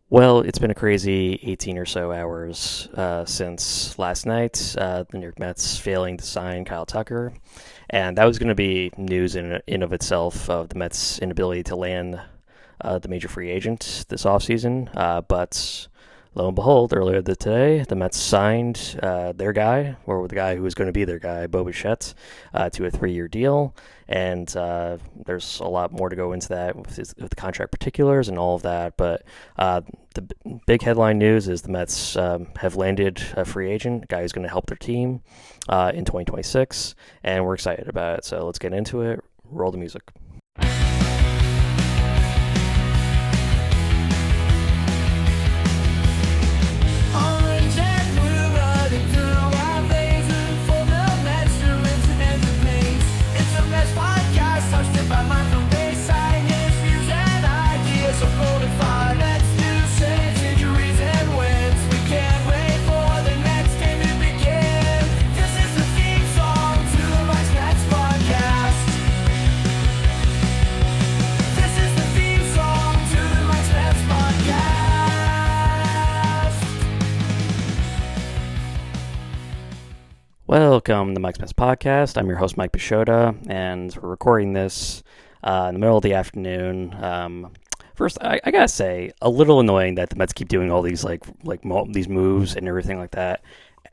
Well, it's been a crazy 18 or so hours since last night. The New York Mets failing to sign Kyle Tucker, and that was going to be news in of itself of the Mets' inability to land the major free agent this offseason. But lo and behold, earlier today, the Mets signed their guy, or the guy who was going to be their guy, Bo Bichette, to a 3-year deal. And there's a lot more to go into that with the contract particulars and all of that. But the big headline news is the Mets have landed a free agent, a guy who's going to help their team in 2026, and we're excited about it. So let's get into it. Roll the music. Welcome to the Mike's Mets Podcast. I'm your host, Mike Bichette, and we're recording this in the middle of the afternoon. First, I gotta say, a little annoying that the Mets keep doing all these these moves and everything like that,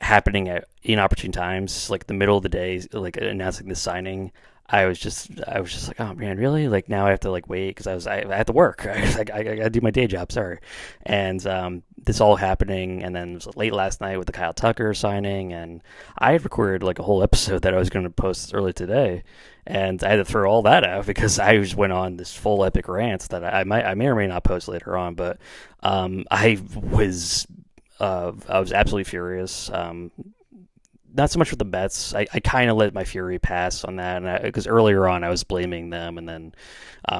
happening at inopportune times, like the middle of the day, like announcing the signing. I was just like, oh man, really? Like now I have to wait because I had to work. I gotta do my day job. Sorry, and this all happening, and then it was late last night with the Kyle Tucker signing, and I had recorded like a whole episode that I was going to post early today, and I had to throw all that out because I just went on this full epic rant that I may or may not post later on, but I was absolutely furious. Not so much with the Mets. I kind of let my fury pass on that, and because earlier on I was blaming them, and then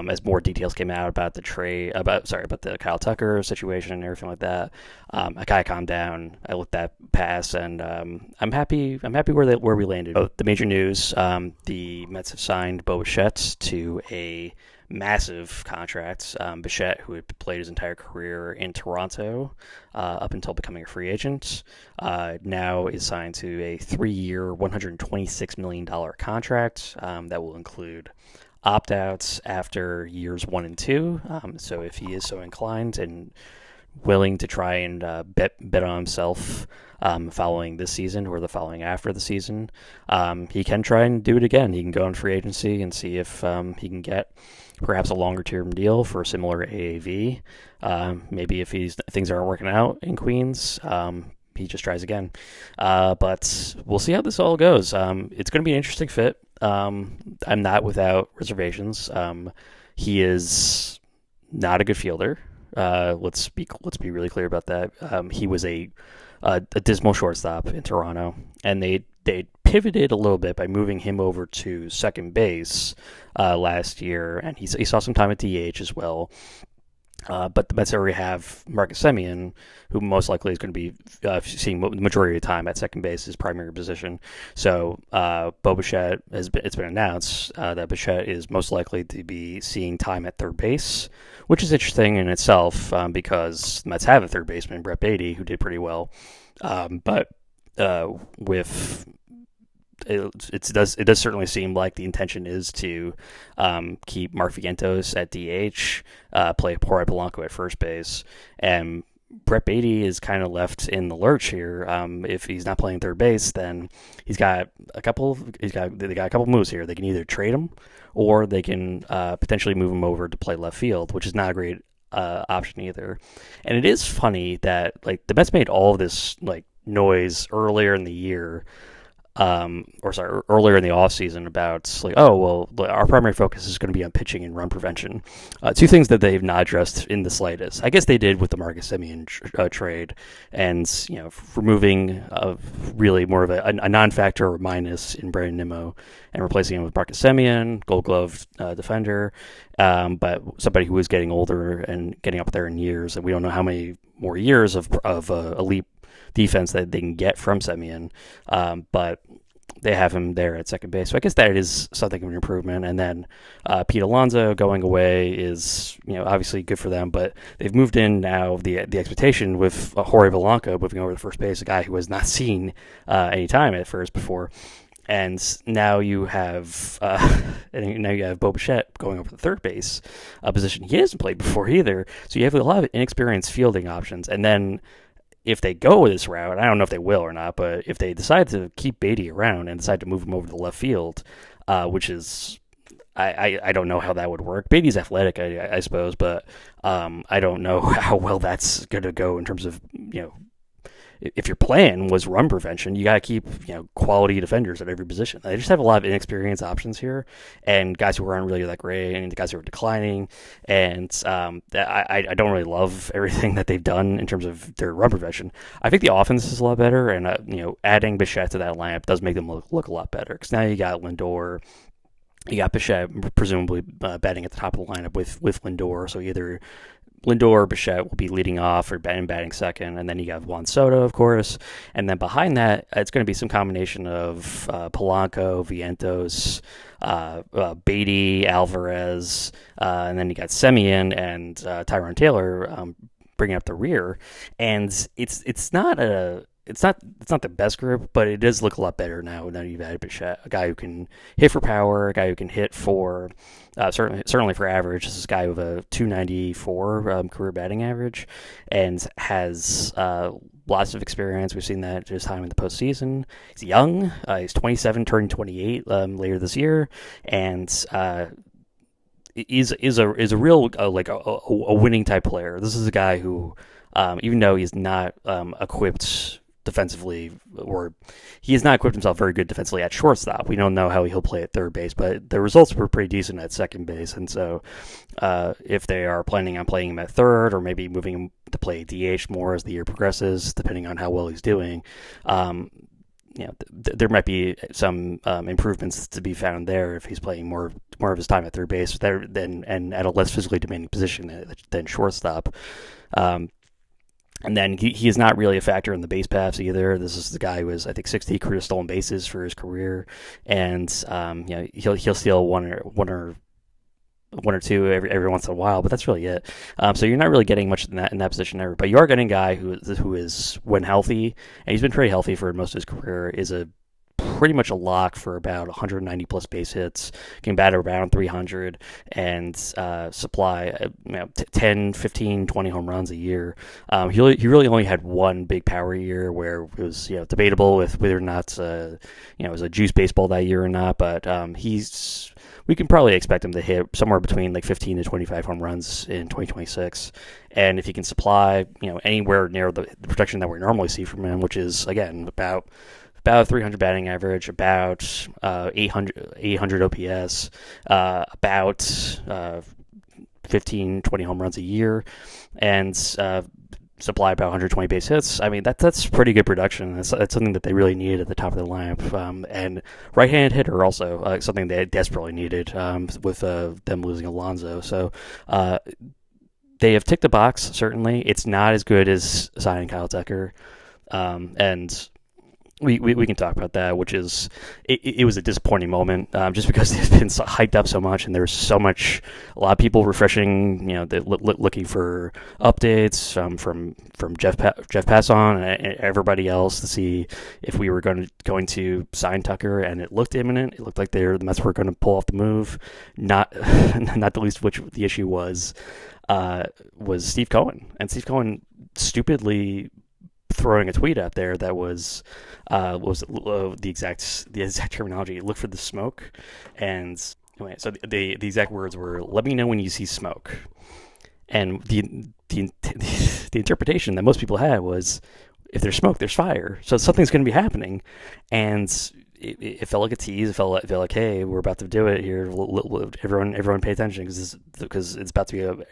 as more details came out about the trade, about the Kyle Tucker situation and everything like that, I kind of calmed down. I let that pass, and I'm happy. I'm happy where we landed. The major news: the Mets have signed Bo Bichette to a massive contract. Bichette, who had played his entire career in Toronto up until becoming a free agent, now is signed to a 3-year, $126 million contract that will include opt-outs after years 1 and 2. So if he is so inclined and willing to try and bet on himself following this season or the following after the season, he can try and do it again. He can go on free agency and see if he can get perhaps a longer term deal for a similar AAV. Maybe if things aren't working out in Queens, he just tries again. But we'll see how this all goes. It's going to be an interesting fit. I'm not without reservations. He is not a good fielder. Let's be really clear about that. He was a dismal shortstop in Toronto, and they pivoted a little bit by moving him over to second base last year, and he saw some time at DH as well. But the Mets already have Marcus Semien, who most likely is going to be seeing the majority of the time at second base, his primary position. So Bo Bichette, it's been announced that Bichette is most likely to be seeing time at third base, which is interesting in itself because the Mets have a third baseman, Brett Beatty, who did pretty well. But with it does certainly seem like the intention is to keep Mark Vientos at DH, play Jorge Polanco at first base, and Brett Beatty is kind of left in the lurch here. If he's not playing third base, then they got a couple moves here. They can either trade him, or they can potentially move him over to play left field, which is not a great option either. And it is funny that the Mets made all of this noise earlier in the year. Earlier in the offseason about our primary focus is going to be on pitching and run prevention. Two things that they've not addressed in the slightest. I guess they did with the Marcus Semien trade, and removing really more of a non-factor or minus in Brandon Nimmo and replacing him with Marcus Semien, Gold Glove defender, but somebody who is getting older and getting up there in years, and we don't know how many more years of elite defense that they can get from Semien. But they have him there at second base. So I guess that is something of an improvement. And then Pete Alonso going away is, obviously good for them. But they've moved in now the expectation with Jorge Polanco moving over to first base, a guy who has not seen any time at first before. And now you have Bo Bichette going over the third base, a position he hasn't played before either. So you have a lot of inexperienced fielding options. And then if they go this route, I don't know if they will or not, but if they decide to keep Beatty around and decide to move him over to the left field, which is I don't know how that would work. Beatty's athletic, I suppose, but I don't know how well that's going to go in terms of if your plan was run prevention, you got to keep quality defenders at every position. They just have a lot of inexperienced options here, and guys who aren't really that great, and the guys who are declining. And I don't really love everything that they've done in terms of their run prevention. I think the offense is a lot better, and adding Bichette to that lineup does make them look a lot better, because now you got Lindor. You got Bichette presumably batting at the top of the lineup with Lindor, so either Lindor or Bichette will be leading off or batting second, and then you have Juan Soto, of course, and then behind that, it's going to be some combination of Polanco, Vientos, Beatty, Alvarez, and then you got Semien and Tyrone Taylor bringing up the rear, and it's not the best group, but it does look a lot better now you've added Bichette, a guy who can hit for power, a guy who can hit for certainly for average. This is a guy with a 294 career batting average and has lots of experience. We've seen that his time in the postseason. He's young. He's 27, turning 28 later this year, and is a real a winning type player. This is a guy who, even though he's not equipped defensively, or he has not equipped himself very good defensively at shortstop. We don't know how he'll play at third base, but the results were pretty decent at second base. And so if they are planning on playing him at third, or maybe moving him to play DH more as the year progresses, depending on how well he's doing, there might be some improvements to be found there if he's playing more of his time at third base and at a less physically demanding position than shortstop. And then he is not really a factor in the base paths either. This is the guy who has, I think, 60 career stolen bases for his career, and he'll steal one or two every once in a while, but that's really it. So you're not really getting much in that position ever. But you are getting a guy who is, when healthy, and he's been pretty healthy for most of his career, is a pretty much a lock for about 190 plus base hits, can bat around 300, and supply 10, 15, 20 home runs a year. He really only had one big power year where it was debatable with whether or not it was a juice baseball that year or not, but we can probably expect him to hit somewhere between 15 to 25 home runs in 2026. And if he can supply anywhere near the production that we normally see from him, which is again about 300 batting average, about 800 OPS, about 15, 20 home runs a year, and supply about 120 base hits. I mean, that's pretty good production. That's something that they really needed at the top of the lineup. And right-handed hitter also something they desperately needed with them losing Alonso. So they have ticked the box, certainly. It's not as good as signing Kyle Tucker. And we can talk about that, which is it was a disappointing moment just because it's been so hyped up so much, and there's so much, a lot of people refreshing, looking for updates from Jeff Passan and everybody else to see if we were going to sign Tucker, and it looked imminent. It looked like the Mets were going to pull off the move. Not the least of which the issue was Steve Cohen, and Steve Cohen stupidly throwing a tweet out there that was the exact terminology. Look for the smoke, and anyway, so the exact words were, "Let me know when you see smoke." And the interpretation that most people had was, if there's smoke, there's fire. So something's going to be happening, and it felt like a tease. It felt like, hey, we're about to do it here. Everyone pay attention because it's about to be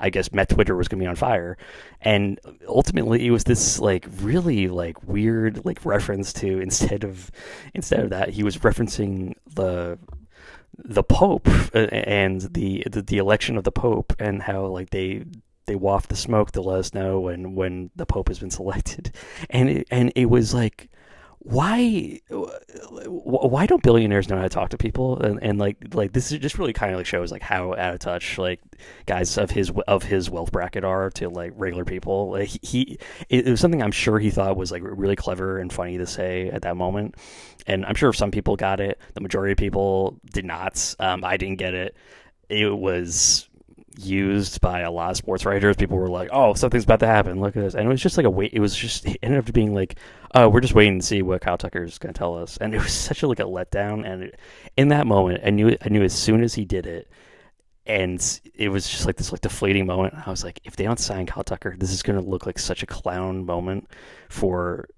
I guess Met Twitter was going to be on fire. And ultimately it was this really weird reference to, instead of that, he was referencing the Pope and the election of the Pope, and how they waft the smoke to let us know when the Pope has been selected. And it was why don't billionaires know how to talk to people? And like this is just really kind of like shows like how out of touch like guys of his wealth bracket are to like regular people. Like it was something I'm sure he thought was like really clever and funny to say at that moment, and I'm sure some people got it. The majority of people did not. I didn't get it. It was used by a lot of sports writers. People were like, "Oh, something's about to happen. Look at this," and it was just like a wait. It was just it ended up being like, "Oh, we're just waiting to see what Kyle Tucker is going to tell us," and it was such a like a letdown. And in that moment, I knew as soon as he did it, and it was just like this like deflating moment. I was like, if they don't sign Kyle Tucker, this is going to look like such a clown moment for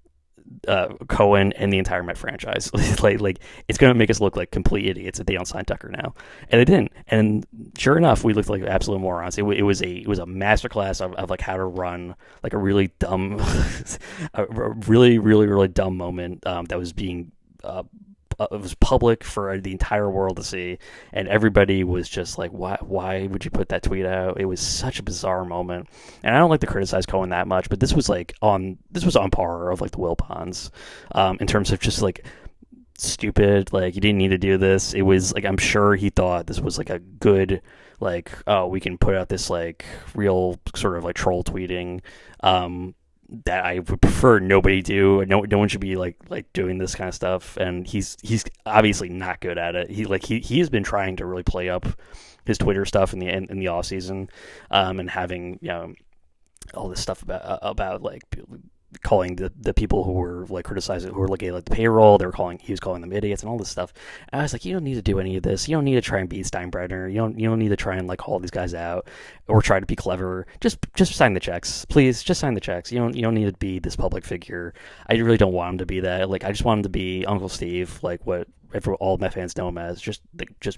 Cohen and the entire Met franchise. like it's going to make us look like complete idiots if they don't sign Tucker now, and they didn't. And sure enough, we looked like absolute morons. It was a masterclass of like how to run like a really dumb, a really dumb moment that was being. It was public for the entire world to see, and everybody was just like, why would you put that tweet out? It was such a bizarre moment, and I don't like to criticize Cohen that much, but this was on par of like the Wilpons in terms of just like stupid. Like, you didn't need to do this. It was like, I'm sure he thought this was like a good, like, oh, we can put out this like real sort of like troll tweeting that I would prefer nobody do. No one should be like doing this kind of stuff. And he's obviously not good at it. He has been trying to really play up his Twitter stuff in the off season, and having, you know, all this stuff about like calling the people who were like criticizing, who were looking at like the payroll, he was calling them idiots and all this stuff. And I was like, you don't need to do any of this. You don't need to try and beat Steinbrenner. You don't need to try and like call these guys out or try to be clever. Just sign the checks, please. Just sign the checks. You don't need to be this public figure. I really don't want him to be that. Like, I just want him to be Uncle Steve, like what all Met fans know him as. Just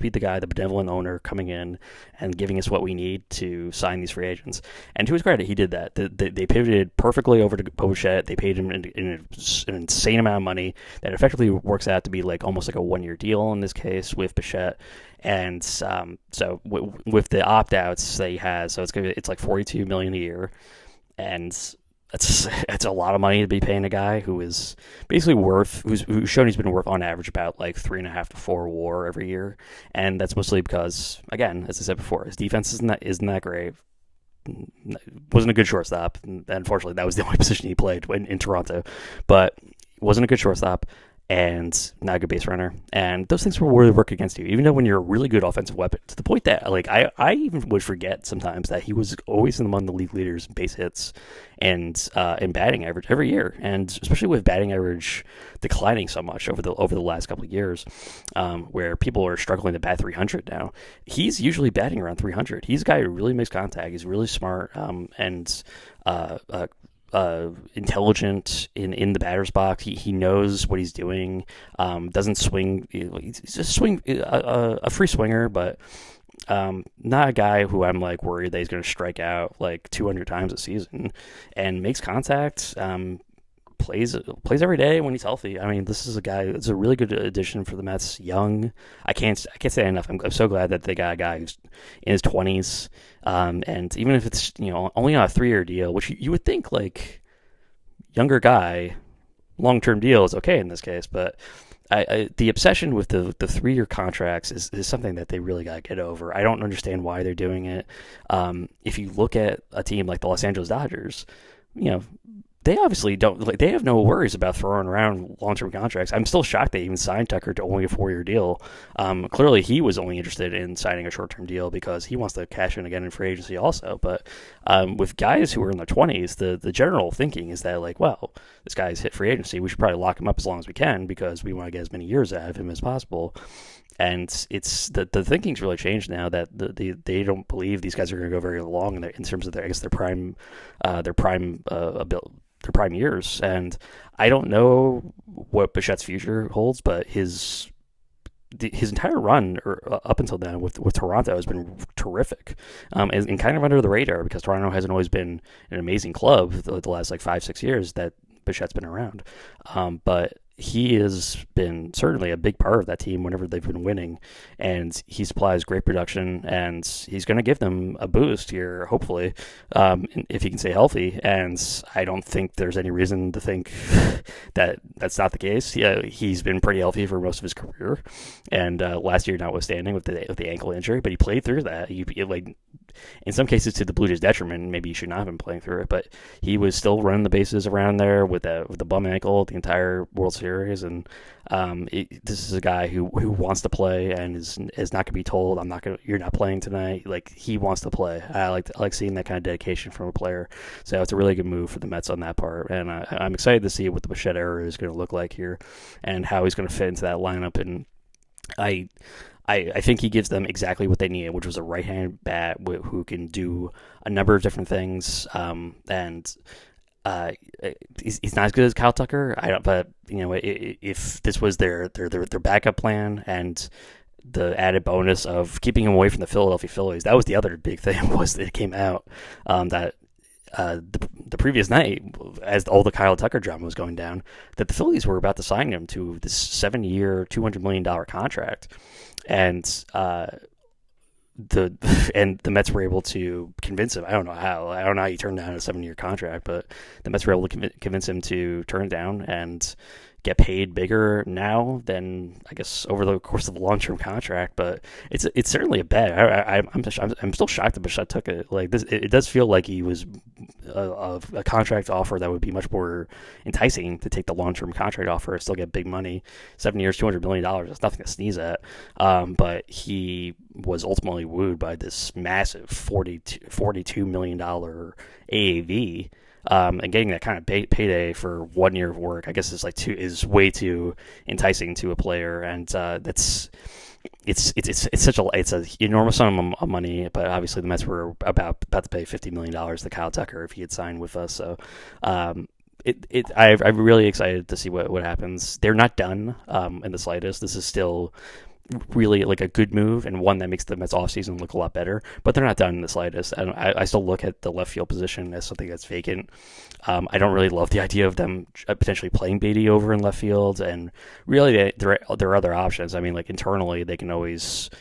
be the guy, the benevolent owner coming in and giving us what we need to sign these free agents. And to his credit, he did that. They pivoted perfectly over to Bo Bichette. They paid him an insane amount of money that effectively works out to be like almost like a 1-year deal in this case with Bichette. And so with the opt-outs that he has, so it's like $42 million a year, and it's a lot of money to be paying a guy who is basically who's shown he's been worth on average about like 3.5 to 4 WAR every year, and that's mostly because, again, as I said before, his defense isn't that great. Wasn't a good shortstop, and unfortunately that was the only position he played in Toronto, but wasn't a good shortstop and not a good base runner, and those things will really work against you, even though when you're a really good offensive weapon, to the point that like I even would forget sometimes that he was always among the league leaders in base hits and in batting average every year, and especially with batting average declining so much over the last couple of years, where people are struggling to bat 300 now. He's usually batting around 300. He's a guy who really makes contact. He's really smart, and intelligent in the batter's box. He knows what he's doing. Doesn't swing. He's just a free swinger, but not a guy who I'm like worried that he's going to strike out like 200 times a season, and makes contact. Plays every day when he's healthy. I mean, this is a guy. It's a really good addition for the Mets. Young. I can't say enough. I'm so glad that they got a guy who's in his 20s, and even if it's, you know, only on a 3-year deal, which you would think like younger guy, long-term deal is okay in this case, but the obsession with the 3-year contracts is something that they really got to get over. I don't understand why they're doing it. If you look at a team like the Los Angeles Dodgers, you know, they obviously don't, like, they have no worries about throwing around long-term contracts. I'm still shocked they even signed Tucker to only a 4-year deal. Clearly, he was only interested in signing a short-term deal because he wants to cash in again in free agency also. But with guys who are in their 20s, the general thinking is that, like, well, this guy's hit free agency. We should probably lock him up as long as we can because we want to get as many years out of him as possible. And it's the thinking's really changed now that they don't believe these guys are going to go very long in terms of their prime years. And I don't know what Bichette's future holds, but his entire run up until then with Toronto has been terrific, and kind of under the radar because Toronto hasn't always been an amazing club the last like 5-6 years that Bichette's been around. But he has been certainly a big part of that team whenever they've been winning, and he supplies great production, and he's going to give them a boost here, hopefully, if he can stay healthy. And I don't think there's any reason to think that that's not the case. Yeah, he's been pretty healthy for most of his career, and last year notwithstanding with the ankle injury, but he played through that. Like in some cases to the Blue Jays' detriment, maybe he should not have been playing through it, but he was still running the bases around there with the bum ankle the entire World Series, and this is a guy who wants to play and is not going to be told you're not playing tonight. Like, he wants to play. I like seeing that kind of dedication from a player. So it's a really good move for the Mets on that part, and I'm excited to see what the Bichette era is going to look like here and how he's going to fit into that lineup. And I think he gives them exactly what they need, which was a right-hand bat who can do a number of different things. And he's not as good as Kyle Tucker. But if this was their backup plan and the added bonus of keeping him away from the Philadelphia Phillies, that was the other big thing. Was that it came out that the previous night, as all the Kyle Tucker drama was going down, that the Phillies were about to sign him to this 7-year, $200 million contract, and the Mets were able to convince him. I don't know how he turned down a 7-year contract, but the Mets were able to convince him to turn it down and get paid bigger now than, I guess, over the course of a long-term contract. But it's certainly a bet. I'm still shocked that Bichette took it. Like this, it does feel like he was a contract offer that would be much more enticing to take the long-term contract offer and still get big money. 7 years, $200 million. That's nothing to sneeze at. But he was ultimately wooed by this massive $42 million AAV. And getting that kind of payday for 1 year of work, I guess, is way too enticing to a player, and it's an enormous sum of money. But obviously, the Mets were about to pay $50 million to Kyle Tucker if he had signed with us. So, I'm really excited to see what happens. They're not done in the slightest. This is still really like a good move and one that makes the Mets offseason look a lot better, but they're not done in the slightest. I still look at the left field position as something that's vacant. I don't really love the idea of them potentially playing Beatty over in left field, and really there are other options. I mean, like internally they can always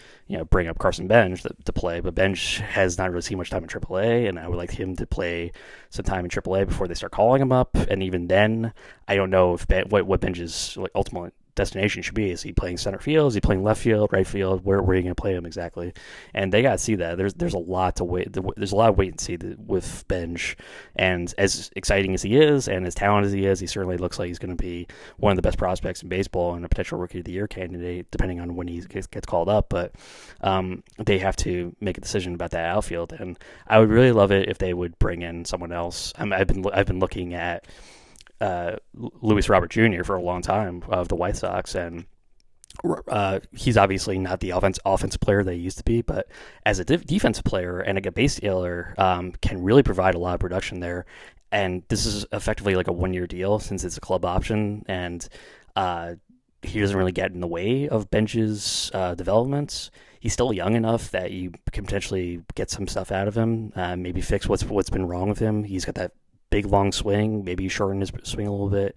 bring up Carson Bench to play, but Bench has not really seen much time in AAA, and I would like him to play some time in AAA before they start calling him up. And even then, I don't know if what Bench's like ultimate destination should be. Is he playing center field? Is he playing left field, right field? Where are you going to play him exactly? And they got to see that. There's a lot to wait. There's a lot of wait and see with Bench. And as exciting as he is, and as talented as he is, he certainly looks like he's going to be one of the best prospects in baseball and a potential Rookie of the Year candidate, depending on when he gets called up. But they have to make a decision about that outfield, and I would really love it if they would bring in someone else. I've been looking at Luis Robert Jr. for a long time of the White Sox, and he's obviously not the offensive player that he used to be, but as a defensive player and a base stealer, can really provide a lot of production there. And this is effectively like a 1-year deal since it's a club option, and he doesn't really get in the way of Bench's developments. He's still young enough that you can potentially get some stuff out of him, maybe fix what's been wrong with him. He's got that big long swing, maybe you shorten his swing a little bit.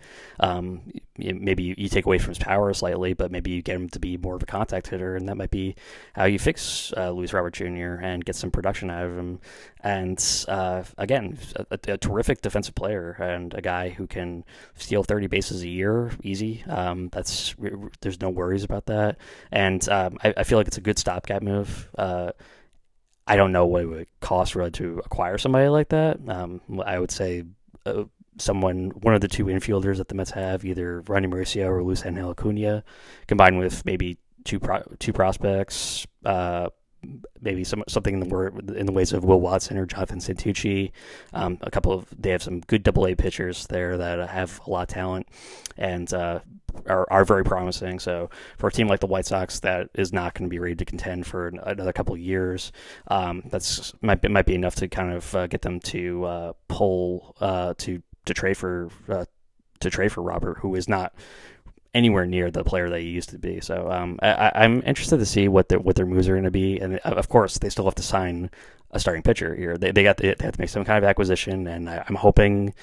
Maybe you take away from his power slightly, but maybe you get him to be more of a contact hitter, and that might be how you fix Luis Robert Jr. and get some production out of him. And again, a terrific defensive player and a guy who can steal 30 bases a year easy. There's no worries about that, and I feel like it's a good stopgap move. I don't know what it would cost really to acquire somebody like that. I would say one of the two infielders that the Mets have, either Ronny Mauricio or Luis Angel Acuna, combined with maybe two prospects, maybe something in the ways of Will Watson or Jonathan Santucci. They have some good AA pitchers there that have a lot of talent and are very promising. So for a team like the White Sox that is not going to be ready to contend for another couple of years, that's might be enough to kind of get them to pull to trade for Robert, who is not anywhere near the player that he used to be. So I'm interested to see what their moves are going to be, and of course they still have to sign a starting pitcher here. They have to make some kind of acquisition, and I'm hoping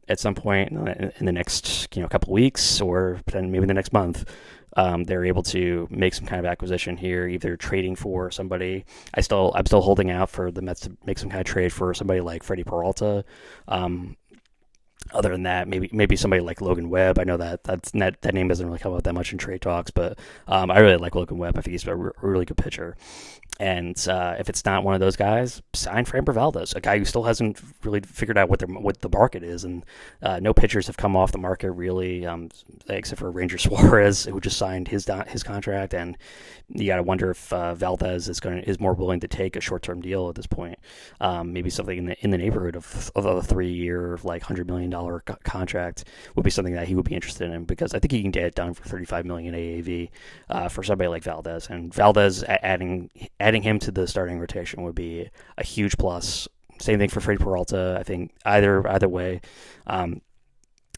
at some point in the next couple weeks, or maybe the next month, they're able to make some kind of acquisition here, either trading for somebody. I'm still holding out for the Mets to make some kind of trade for somebody like Freddie Peralta. Other than that, maybe somebody like Logan Webb. I know that name doesn't really come up that much in trade talks, but I really like Logan Webb. I think he's a really good pitcher. And if it's not one of those guys, sign Framber Valdez, a guy who still hasn't really figured out what the market is. And no pitchers have come off the market really, except for Ranger Suarez, who just signed his contract. And you got to wonder if Valdez is more willing to take a short-term deal at this point. Maybe something in the neighborhood of a 3-year, like $100 million contract would be something that he would be interested in, because I think he can get it done for $35 million AAV for somebody like Valdez. And Valdez adding him to the starting rotation would be a huge plus. Same thing for Freddie Peralta. I think either way.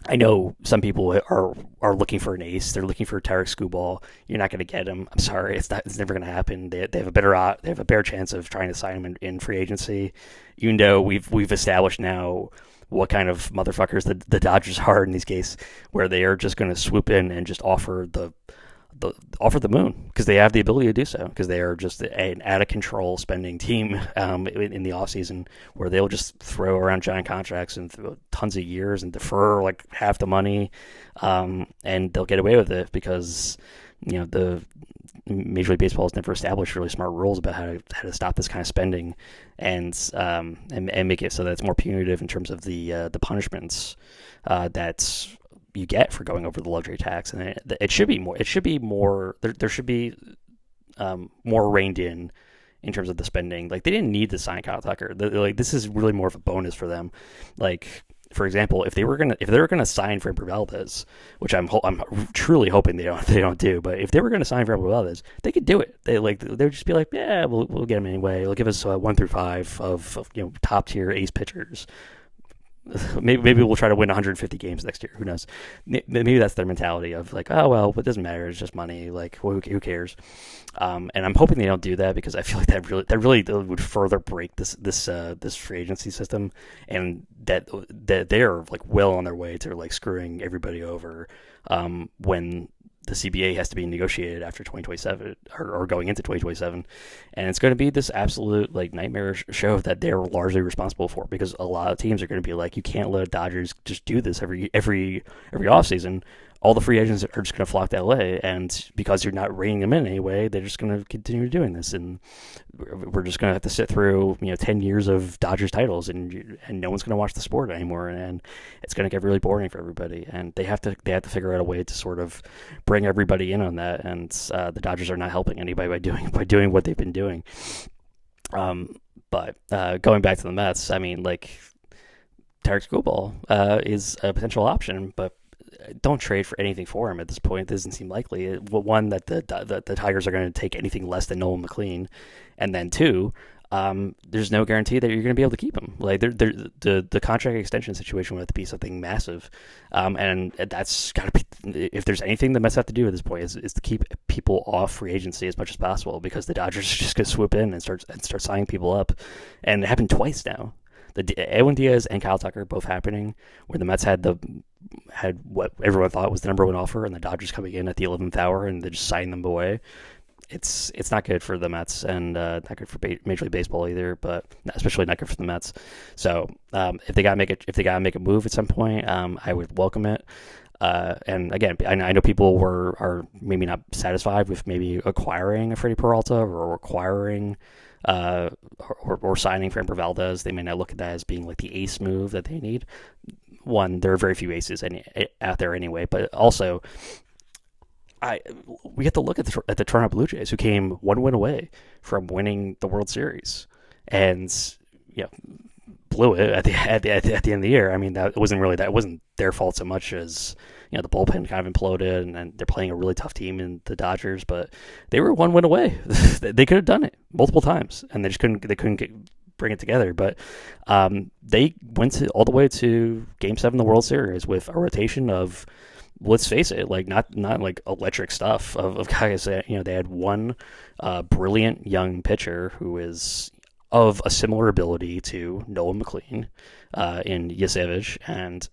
I know some people are looking for an ace. They're looking for Tarek Skubal. You're not going to get him. I'm sorry, it's never going to happen. They have a better chance of trying to sign him in free agency. Even though we've established now what kind of motherfuckers the Dodgers are in these cases, where they are just going to swoop in and just offer the moon, because they have the ability to do so, because they are just an out of control spending team in the offseason, where they'll just throw around giant contracts and tons of years and defer like half the money, and they'll get away with it because the Major League Baseball has never established really smart rules about how to stop this kind of spending, and make it so that it's more punitive in terms of the punishments that's you get for going over the luxury tax. And it should be more. It should be more. There should be more reined in terms of the spending. Like, they didn't need to sign Kyle Tucker. Like, this is really more of a bonus for them. Like, for example, if they were gonna sign Framber Valdez, which I'm truly hoping they don't do, but if they were gonna sign Framber Valdez, they could do it. They'd just be like, yeah, we'll get him anyway. They'll give us 1 through 5 of top tier ace pitchers. Maybe we'll try to win 150 games next year. Who knows? Maybe that's their mentality of like, oh well, it doesn't matter. It's just money. Like, who cares? And I'm hoping they don't do that, because I feel like that really would further break this free agency system, and that they're like well on their way to like screwing everybody over when the CBA has to be negotiated after 2027 or going into 2027, and it's going to be this absolute like nightmare show that they're largely responsible for, because a lot of teams are going to be like, you can't let Dodgers just do this every offseason. All the free agents are just going to flock to LA, and because you're not reining them in anyway, they're just going to continue doing this, and we're just going to have to sit through 10 years of Dodgers titles, and no one's going to watch the sport anymore, and it's going to get really boring for everybody. And they have to figure out a way to sort of bring everybody in on that, and the Dodgers are not helping anybody by doing what they've been doing. But going back to the Mets, I mean, like, Tarek Skubal is a potential option, but don't trade for anything for him at this point. It doesn't seem likely. One, that the Tigers are going to take anything less than Nolan McLean, and then two, there's no guarantee that you're going to be able to keep him. Like, the contract extension situation would have to be something massive, and that's got to be. If there's anything the Mets have to do at this point, is to keep people off free agency as much as possible, because the Dodgers are just going to swoop in and start signing people up, and it happened twice now. Edwin Diaz and Kyle Tucker both happening, where the Mets had what everyone thought was the number one offer, and the Dodgers coming in at the 11th hour and they just signing them away. It's not good for the Mets, and not good for Major League Baseball either, but especially not good for the Mets. So if they gotta make a move at some point, I would welcome it. And again, I know people are maybe not satisfied with maybe acquiring a Freddie Peralta or acquiring or signing Framber Valdez. They may not look at that as being like the ace move that they need. One, there are very few aces out there anyway, but also we have to look at the Toronto Blue Jays, who came 1 win away from winning the World Series, and blew it at the end of the year. I mean, that wasn't their fault so much as the bullpen kind of imploded, and they're playing a really tough team in the Dodgers, but they were 1 win away. They could have done it multiple times, and they just couldn't bring it together. But they went all the way to Game 7 of the World Series with a rotation of, let's face it, like not like electric stuff of guys that they had one brilliant young pitcher who is of a similar ability to Noah McLean in Yasevich. And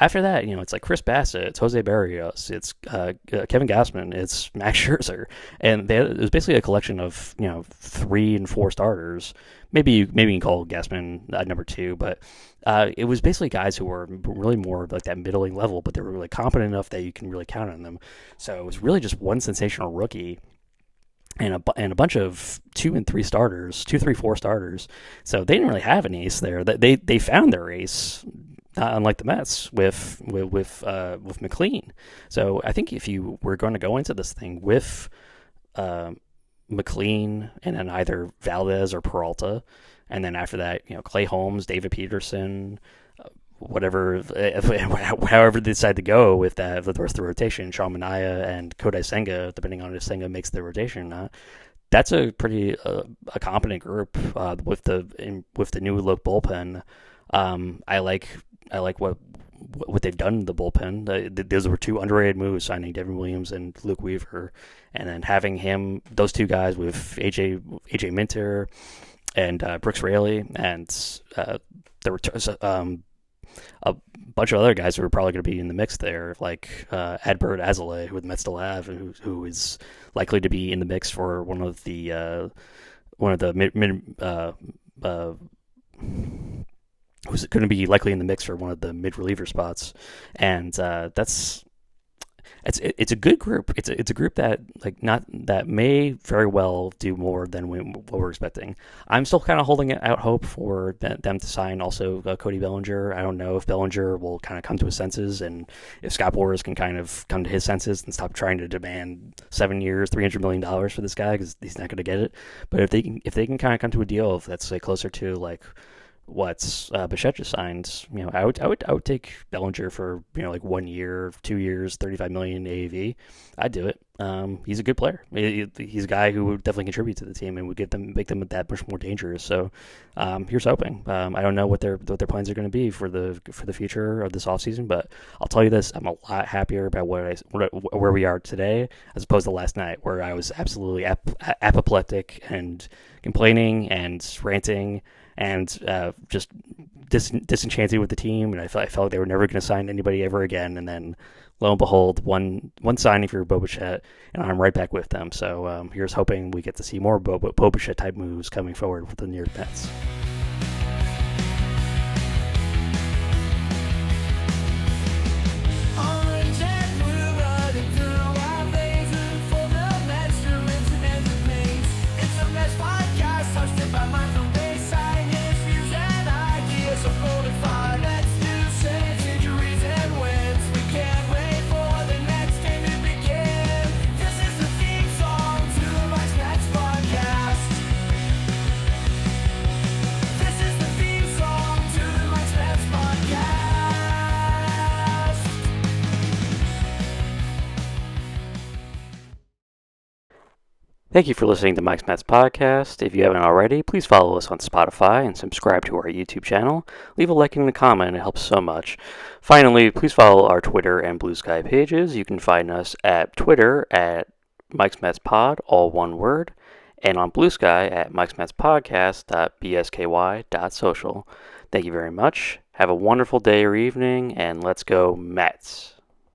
after that, it's like Chris Bassett, it's Jose Barrios, it's Kevin Gausman, it's Max Scherzer, and it was basically a collection of 3 and 4 starters. Maybe you can call Gausman number 2, but it was basically guys who were really more like that middling level, but they were really competent enough that you can really count on them. So it was really just one sensational rookie and a bunch of 2 and 3 starters, 2, 3, 4 starters. So they didn't really have an ace there. They found their ace, not unlike the Mets with McLean. So I think if you were going to go into this thing with McLean and then either Valdez or Peralta, and then after that, Clay Holmes, David Peterson, whatever, however they decide to go with that, the rest of the rotation, Sean Manaea and Kodai Senga, depending on if Senga makes the rotation or not. That's a pretty a competent group with the new look bullpen. I like what they've done in the bullpen. Those were 2 underrated moves, signing Devin Williams and Luke Weaver, and then having those 2 guys with AJ Minter and Brooks Raley, and there were a bunch of other guys who are probably going to be in the mix there, like Adbert Azalea, who the Mets still have, who is likely to be in the mix for one of the who's going to be likely in the mix for one of the mid reliever spots, and it's a good group. It's a group that that may very well do more than what we're expecting. I'm still kind of holding out hope for them to sign also Cody Bellinger. I don't know if Bellinger will kind of come to his senses, and if Scott Boras can kind of come to his senses and stop trying to demand 7 years, $300 million for this guy, because he's not going to get it. But if they can kind of come to a deal that's closer to what Bichette just signed, I would take Bellinger for 1 year, 2 years, $35 million AAV. I'd do it. He's a good player. He's a guy who would definitely contribute to the team and would make them that much more dangerous. So here's hoping. I don't know what their plans are going to be for the future of this offseason, but I'll tell you this: I'm a lot happier about where we are today as opposed to last night, where I was absolutely apoplectic and complaining and ranting and just disenchanted with the team, and I felt like they were never going to sign anybody ever again. And then, lo and behold, one signing for Bo Bichette, and I'm right back with them. So here's hoping we get to see more Bo Bichette type moves coming forward with the New York Mets. Thank you for listening to Mike's Mets Podcast. If you haven't already, please follow us on Spotify and subscribe to our YouTube channel. Leave a like and a comment. It helps so much. Finally, please follow our Twitter and Blue Sky pages. You can find us at Twitter at Mike's Mets Pod, all one word, and on Blue Sky at Mike's Mets Podcast.bsky.social. Thank you very much. Have a wonderful day or evening, and let's go Mets.